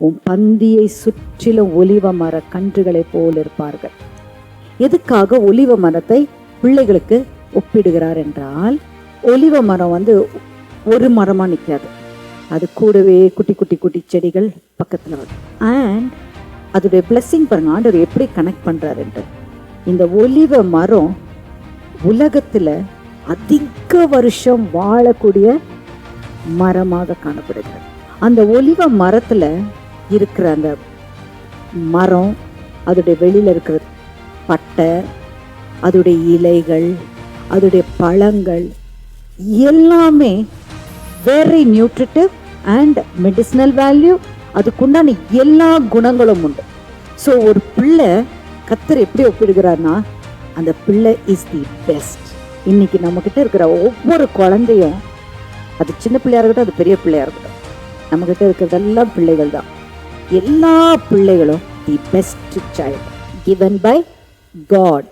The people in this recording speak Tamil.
உன் பந்தியை சுற்றிலும் ஒலிவ மர கன்றுகளைப் போல் இருப்பார்கள். எதுக்காக ஒலிவ மரத்தை பிள்ளைகளுக்கு ஒப்பிடுகிறார் என்றால், ஒலிவ மரம் ஒரு மரமா நிற்காது, அது கூடவே குட்டி குட்டி குட்டி செடிகள் பக்கத்துல வரும். அண்ட் அதோடைய பிளெஸிங் பாருங்க, ஆண்டவர் எப்படி கனெக்ட் பண்றாரு என்று. இந்த ஒலிவ மரம் உலகத்துல அதிக வருஷம் வாழக்கூடிய மரமாக காணப்படுகிறது. அந்த ஒலிவ மரத்துல இருக்கிற அந்த மரம், அதோடைய வெளியில இருக்கிற பட்டை, அதோடைய இலைகள், அதோடைய பழங்கள் எல்லாமே very nutritive and medicinal value, அதுக்குண்டான எல்லா குணங்களும் உண்டு. ஸோ ஒரு பிள்ளை கர்த்தர் எப்படி ஒப்பிடுகிறார்னா, அந்த பிள்ளை இஸ் தி பெஸ்ட். இன்னைக்கு நம்ம கிட்ட இருக்கிற ஒவ்வொரு குழந்தையும், அது சின்ன பிள்ளையா இருக்கட்டும், அது பெரிய பிள்ளையா இருக்கட்டும், நம்ம கிட்ட இருக்கிறதெல்லாம் பிள்ளைகள் தான். எல்லா பிள்ளைகளும் the best child given by God.